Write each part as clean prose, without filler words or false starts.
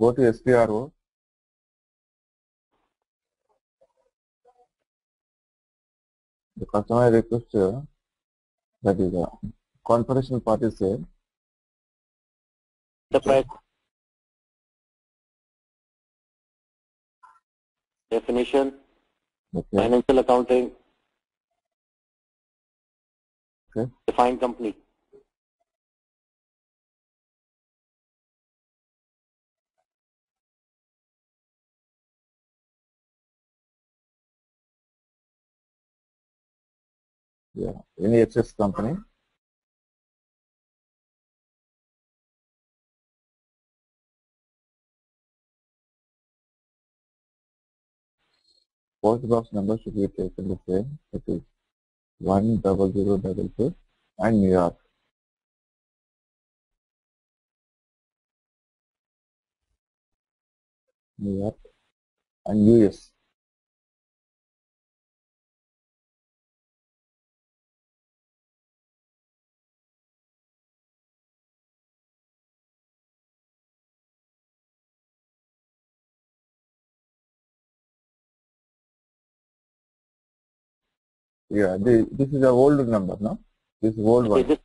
go to SPRO. The customer request that is a configuration part is there. The price. Definition. Okay. Financial accounting. Okay. Define company. Yeah. Any excess company. Post box number should be taken the same. It is 10022 and New York. New York and US. Yeah, this is a old number, no? This is old one. This,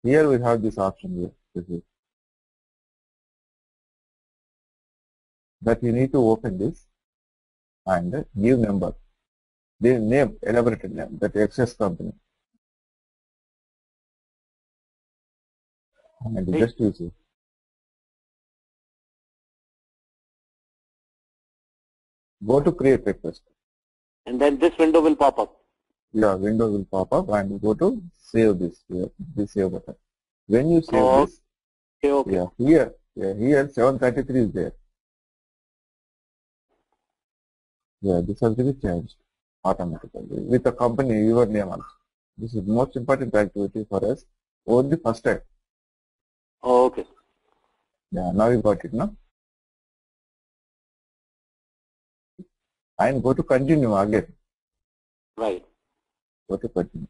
Here we have this option here. This is. That you need to open this and give number. The name, elaborated name, that excess company. And just use it. Go to create request. and then this window will pop up. Yeah, window will pop up and go to save this here, this save button. When you save Oh, this, okay. here 733 is there. Yeah, this has to be changed automatically with the company, your name also. This is the most important activity for us. Only first time. Oh, okay. Yeah, now you got it, no? And go to continue again. Right. Go to continue.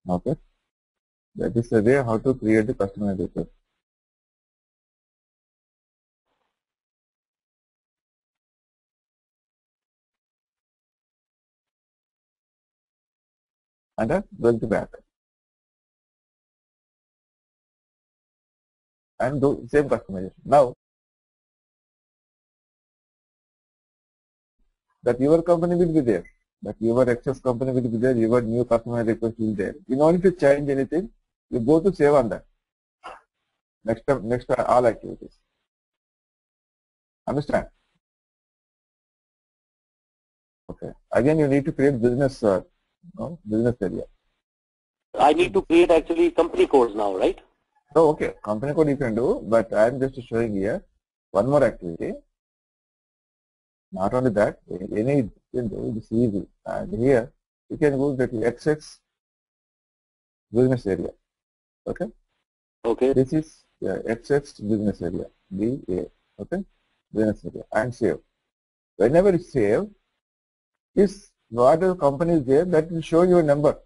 Okay. That is the way how to create the customer request. And then go to back. And do same customization. Now that your company will be there, that your excess company will be there, your new customer request will be there. In order to change anything, you go to save on that. Next all activities. Understand? Okay. Again, you need to create business business area. I need to create actually company codes now, right? So okay, company code you can do, but I am just showing here one more activity. Not only that, any you can do this easy. And here you can go to XX business area. Okay. Okay. This is XX business area. BA. Okay. Business area and save. Whenever you save, this what the company is there, that will show your number.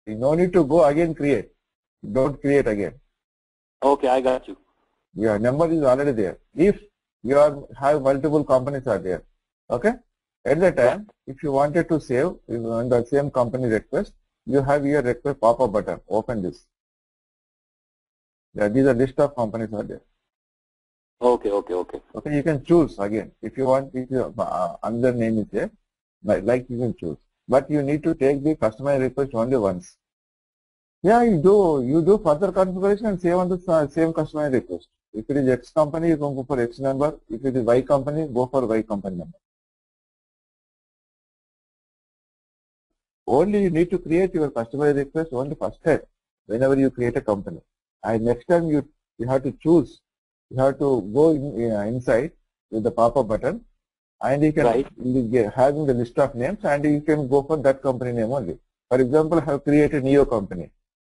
You no need to go again create. Don't create again. Okay, I got you. Your number is already there. If you have multiple companies are there. Okay. At that time, if you wanted to save on the same company request, you have your request pop-up button. Open this. Yeah, these are list of companies are there. Okay. Okay, you can choose again. If you want, if you, another name is there, like you can choose. But you need to take the customer request only once. Yeah, you do further configuration and save on the same customer request. If it is X company, you can go for X number. If it is Y company, go for Y company number. Only you need to create your customer request only first time whenever you create a company. And next time you have to choose. You have to go inside with the pop-up button, and you can having the list of names, and you can go for that company name only. For example, I have created Neo company.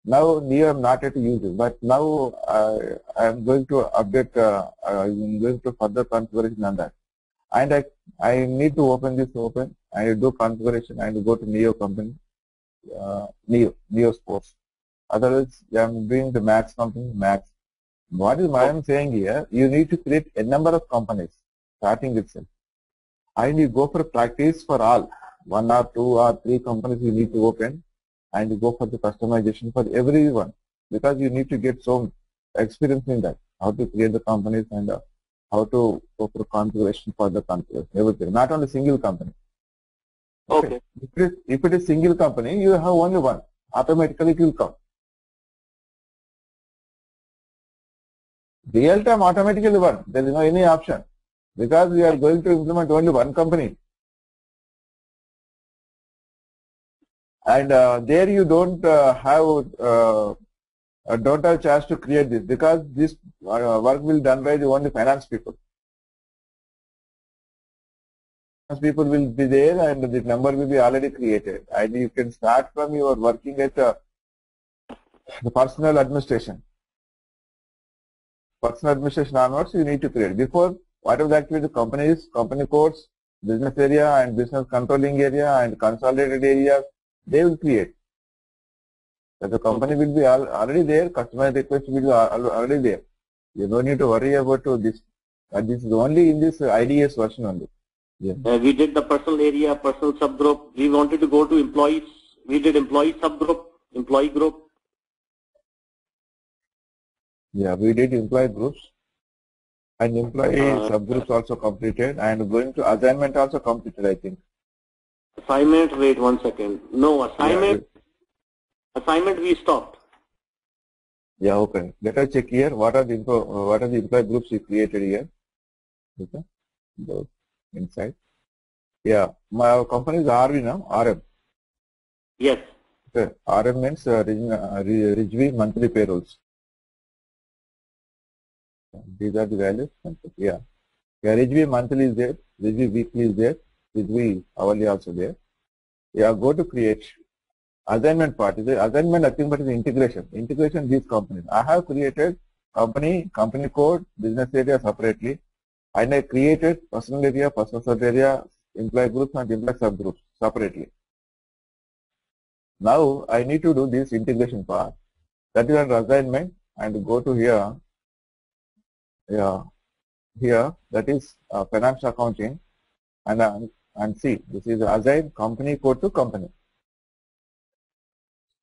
Now Neo I am not yet using, but now I am going to update. I am going to further configuration on that, and I need to open this. I do configuration and go to Neo company, Neo Sports. Otherwise, I'm doing the max company, max. What is I am saying here? You need to create a number of companies starting itself. And you go for practice for all. 1 or 2 or 3 companies you need to open, and you go for the customization for everyone, because you need to get some experience in that, how to create the companies and how to go for configuration for the configuration, everything, not only single company. Okay. If it is single company, you have only one, automatically it will come. Real time automatically one, there is no any option, because we are going to implement only one company. And there you don't don't have chance to create this, because this work will done by the only finance people. Finance people will be there, and the number will be already created, and you can start from your working at the personal administration. Personal administration onwards, you need to create. Before, whatever the activity, companies, company codes, business area and business controlling area and consolidated areas, they will create. So the company will be already there, customer request will be already there. You don't need to worry about this. This is only in this IDS version only. Yeah. We did the personal area, personal subgroup. We wanted to go to employees. We did employee subgroup, employee group. Yeah, we did employee groups and employee subgroups also completed, and going to assignment also completed, I think. Assignment, wait 1 second. No, assignment. Yeah, assignment we stopped. Yeah, okay. Let us check here. What are the employee groups we created here? Okay. Go inside. Yeah, my company is RV now. RM. Yes. Okay. RM means Rijvi monthly payrolls. These are the values. Yeah. Yeah, Rijvi monthly is there. Rijvi weekly is there. Rijvi hourly also there. Yeah, go to create. Assignment part is assignment, nothing but is integration. Integration these companies. I have created company code, business area separately, and I created personal area, personal sub area, employee groups and employee subgroups separately. Now I need to do this integration part. That is under assignment, and go to here. Yeah, here that is financial accounting, and see, this is assign company code to company.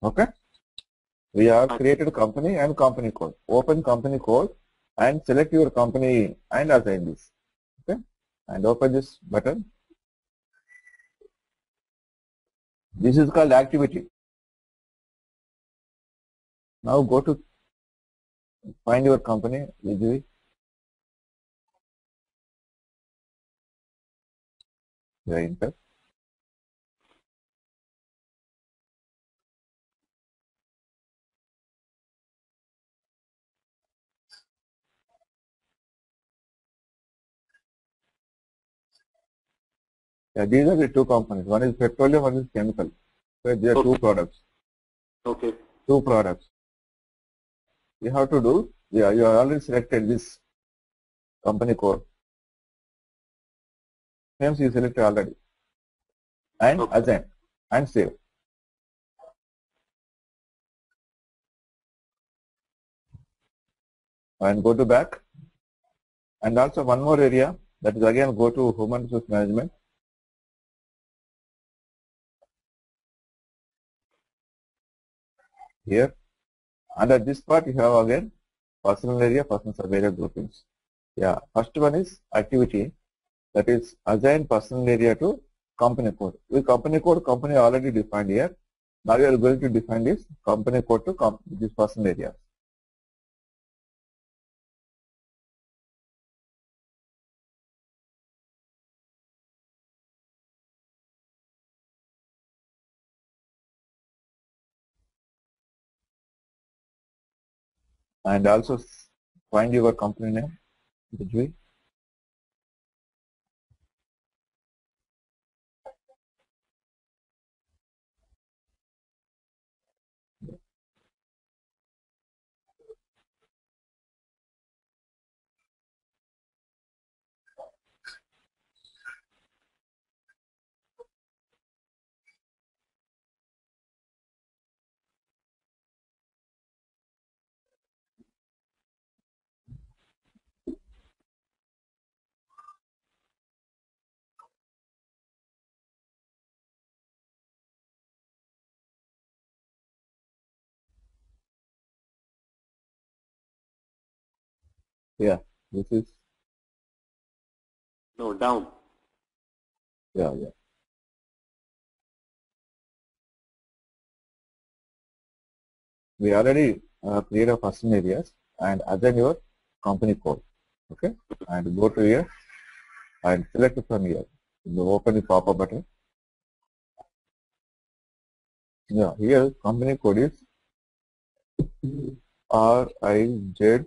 Okay. We have created company and company code. Open company code and select your company and assign this. Okay. And open this button. This is called activity. Now go to find your company easily. Enter. Yeah, these are the two companies. One is petroleum, one is chemical. So there are two products. Okay. Two products. You have to do, yeah, you have already selected this company code. Names you selected already. And assign and save. And go to back. And also one more area, that is again go to human resource management. Here, under this part you have again personal area, personal sub area groupings. Yeah, first one is activity, that is assign personal area to company code. With company code, company already defined here. Now we are going to define this company code to this personal area. And also find your company name, Rijvi. Yeah, this is, No, down. yeah. We already create a person areas and assign your company code. Okay, and go to here and select from here. You open the pop-up button. Yeah, here company code is RIZC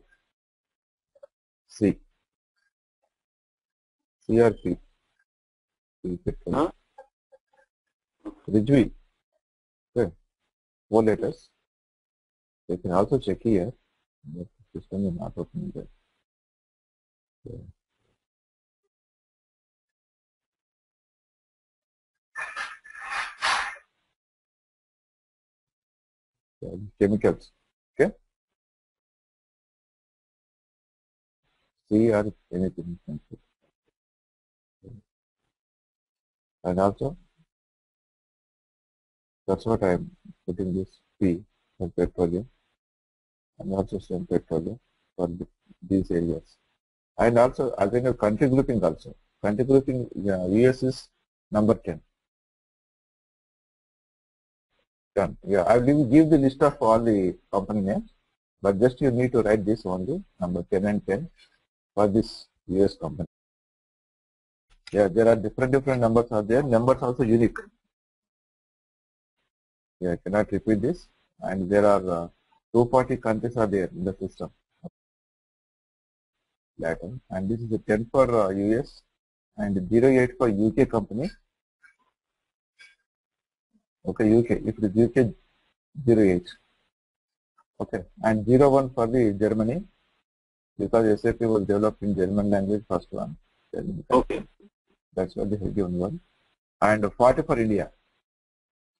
CRP. Huh? Rijvi. Okay, 4 letters. You can also check here. The system is not opening there. Chemicals. Okay. C or anything. And also, that's what I'm putting this P for petroleum and also some petroleum for these areas. And also, I think a country grouping also. Country grouping, yeah, US is number 10. Done. Yeah, I will give the list of all the company names, but just you need to write this only, number 10 and 10 for this US company. Yeah, there are different numbers are there. Numbers also unique. Yeah, I cannot repeat this. And there are 240 countries are there in the system. Latin. And this is the 10 for US and 08 for UK company. Okay, UK. If it is UK, 08. Okay, and 01 for the Germany because SAP was developed in German language first one. Okay. That's what they have given one. And 40 for India.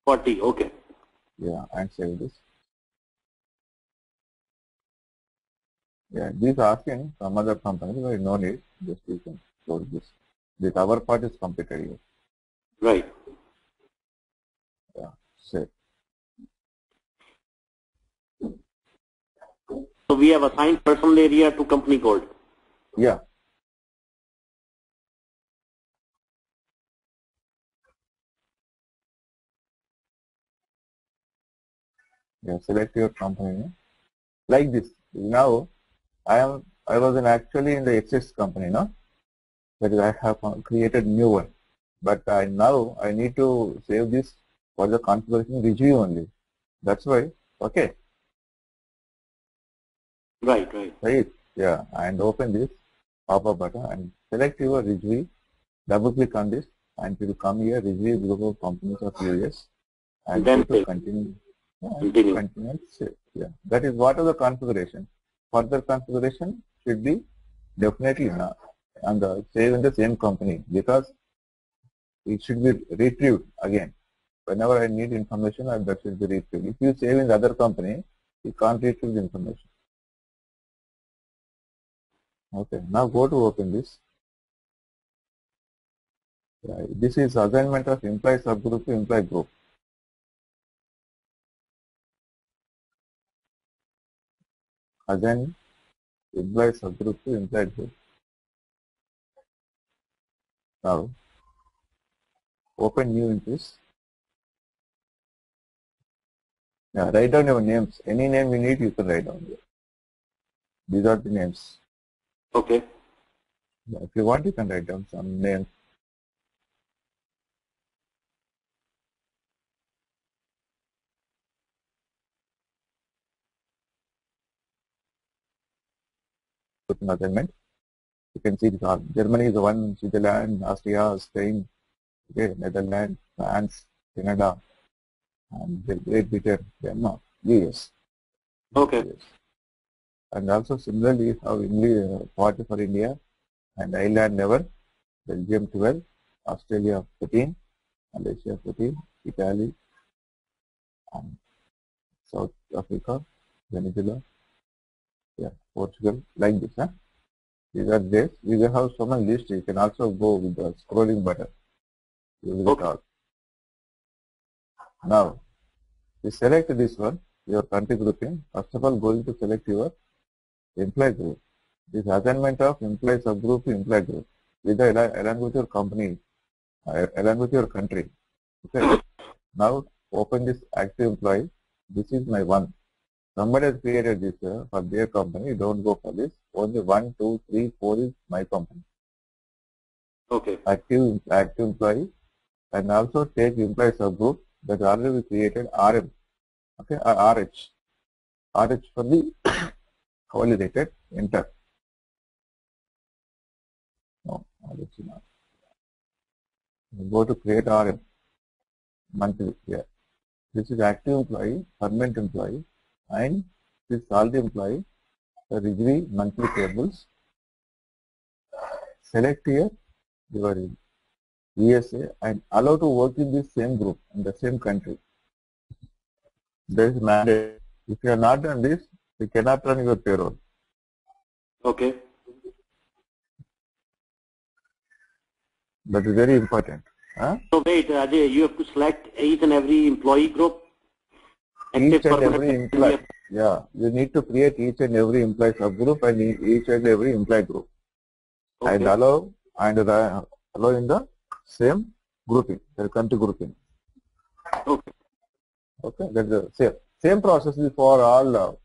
40. Okay. Yeah, and save this. Yeah, these are asking some other company, but no need. Just you can close this. This our part is completed here. Right. Yeah, save. So we have assigned personal area to company code. Yeah. Yeah, select your company name. Like this. Now I was actually in the Access company, no? That is I have created new one. But now I need to save this for the configuration review only. That's why, okay. Right. Right. Yeah, and open this pop-up button and select your review. Double click on this and it will come here review group of companies of US and Then go to continue. Continue. Continue and save. Yeah, that is what is the configuration. Further configuration should be definitely not on the save in the same company because it should be retrieved again. Whenever I need information, that should be retrieved. If you save in the other company, you can't retrieve the information. Okay, now go to open this. This is assignment of employee subgroup to employee group. Assign employee subgroup to employee group. Now, open new interest. Now, write down your names. Any name you need, you can write down here. These are the names. Okay. If you want, you can write down some names. Put an assignment. You can see Germany is one, Switzerland, Austria, Spain, okay, Netherlands, France, Canada, and Great Britain, Denmark, US. Okay. US. And also similarly, you have India, 40 for India, and Ireland 11, Belgium 12, Australia 14, Malaysia 14, Italy, and South Africa, Venezuela, yeah, Portugal, like this. Huh? These are this. We will have so many lists. You can also go with the scrolling button. You will get all. Now, you select this one, your country grouping. First of all, going to select your employee group. This assignment of employee subgroup to employee group with the along with your company, along with your country. Okay. Now open this active employee. This is my one. Somebody has created this for their company. Don't go for this. Only 1, 2, 3, 4 is my company. Okay. Active employee, and also take employee subgroup that already created RM. Okay, RH. RH for the hourly rated. Enter. No, RH not. Go to create RM. Monthly. Yeah. This is active employee, permanent employee, and this salary employee. The degree monthly tables. Select here your ESA and allow to work in this same group in the same country. There is mandate. If you are not done this, you cannot run your payroll. Okay. That is very important. Huh? So wait, Ajay, you have to select each and every employee group. Each and every employee. Yeah, you need to create each and every employee subgroup and each and every employee group. Okay. And allow in the same grouping, the country grouping. Okay. Okay, that's the same process is for all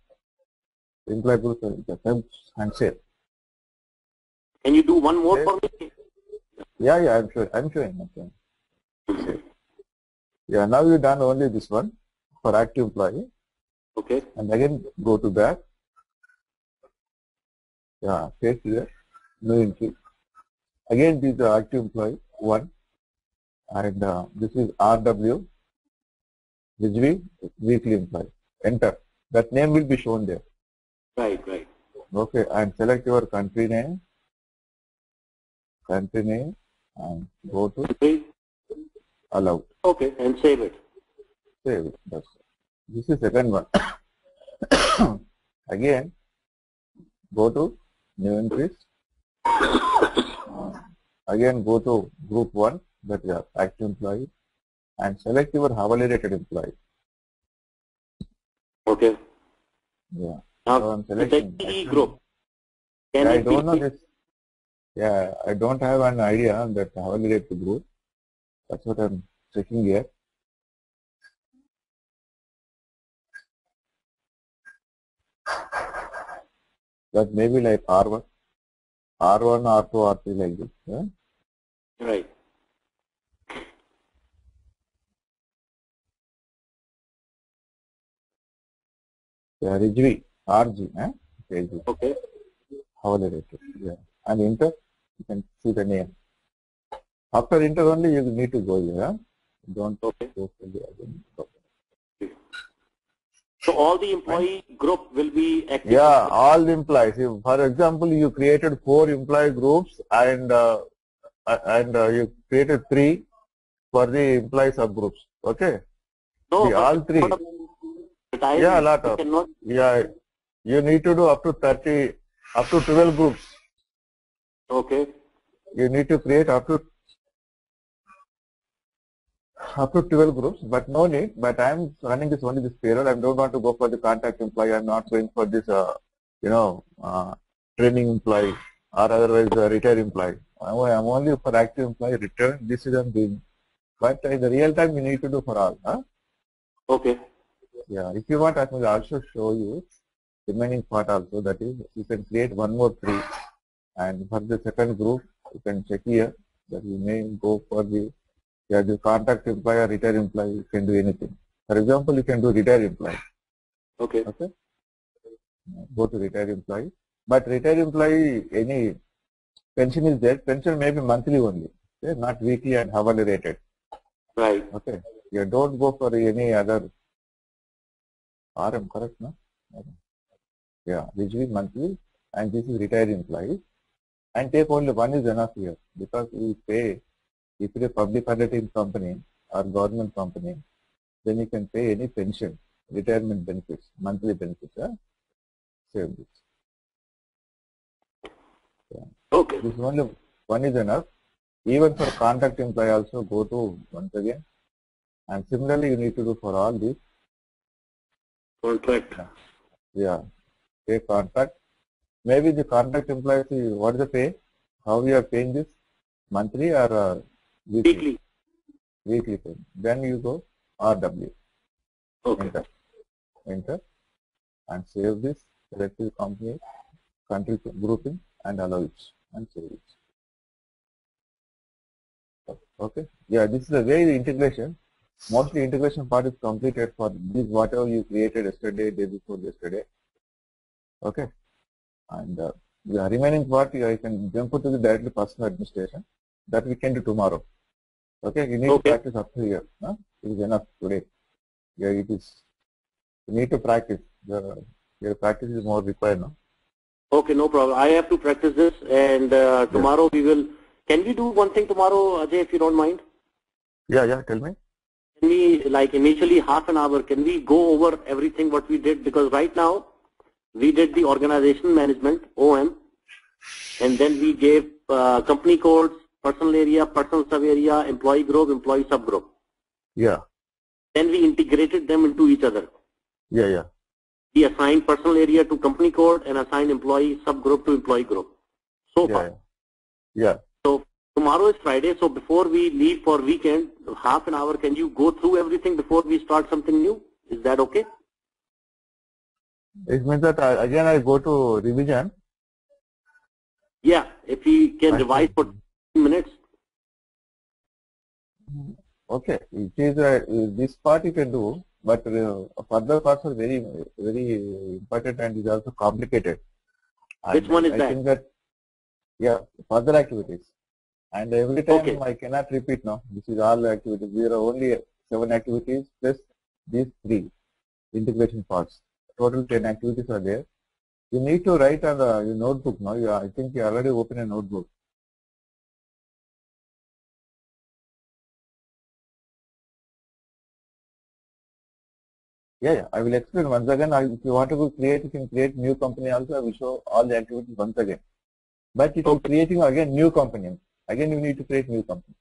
employee groups and same. Can you do one more for me? Yeah, I'm showing. Same. Yeah, now you done only this one for active employee. Okay. And again go to back. Yeah, paste here, new entry. Again this is the active employee 1, and this is RW, Rijvi, weekly employee. Enter. That name will be shown there. Right, right. Okay, and select your country name, and go to Okay. allow. Okay, and save it. Save it. That's it. This is second one. Again, go to new entries. Again, go to group 1, that is active employee, and select your hourly rated employee. Okay. Yeah. Now, So I'm selecting the group. Can I it don't know be? this. Yeah, I don't have an idea on that hourly rate group. That's what I'm checking here. That may be like R1, R2, R3 like this. Yeah? Right. Yeah, RG, RG, Okay. hourly rate. Yeah. And enter, you can see the name. After enter only you need to go here. Don't go for the other. So all the employee group will be active. Yeah, all the employees. If, for example, you created 4 employee groups and you created 3 for the employee subgroups. Okay. No, all 3. Yeah, a lot of. Yeah, you need to do up to 30, up to 12 groups. Okay. You need to create up to 12 groups, but no need. But I am running this only this payroll. I don't want to go for the contact employee. I am not going for this, training employee or otherwise retired employee. I am only for active employee return. This is I'm doing. But in the real time, you need to do for all. Huh? Okay. Yeah. If you want, I will also show you remaining part also. That is, you can create one more 3, and for the second group, you can check here that you may go for the contact employee or retired employee. You can do anything. For example, you can do retired employee. Okay. Okay. Go to retired employee. But retired employee, any pension is there. Pension may be monthly only. Okay? Not weekly and hourly rated. Right. Okay. You don't go for any other RM, correct? No? Yeah. Usually monthly, and this is retired employee. And take only one is enough here because we pay. If it is a public undertaking company or government company, then you can pay any pension, retirement benefits, monthly benefits. Save this. Yeah. Okay. This only one is enough. Even for contact employee also go to once again. And similarly you need to do for all these. Contract. Yeah. Take contact maybe the contract employees, what is the pay? How we are paying this? Monthly or weekly? Weekly. Weekly pay. Then you go RW. Okay. Enter and save this, select the company, country grouping and allow it and save it. Okay. Yeah, this is the way the integration. Mostly integration part is completed for this whatever you created yesterday, day before yesterday. Okay. And the remaining part I can jump to the directly personal administration. That we can do tomorrow. Okay. You need to practice up to here. Huh? It is enough today. Yeah, it is. You need to practice. Your practice is more required now. Okay, no problem. I have to practice this, and tomorrow we will. Can we do one thing tomorrow, Ajay, if you don't mind? Yeah. Tell me. Can we, like initially half an hour, can we go over everything what we did? Because right now we did the organization management, OM, and then we gave company codes, personal area, personal sub area, employee group, employee subgroup. Yeah. Then we integrated them into each other. Yeah. We assigned personal area to company code and assigned employee subgroup to employee group. So far. Yeah. So tomorrow is Friday, so before we leave for weekend, half an hour, can you go through everything before we start something new? Is that okay? It means that again I go to revision. Yeah, if we can revise for 10 minutes. Okay, it is this part you can do, but further parts are very important and is also complicated. Which one is I that? think that, yeah, further activities. And every time I cannot repeat now. This is all activities. There are only 7 activities plus these 3 integration parts. Total 10 activities are there. You need to write on your notebook now. I think you already opened a notebook. Yeah, I will explain once again. If you want to create, you can create new company also. I will show all the activities once again. But if you are creating again new company, again you need to create new company.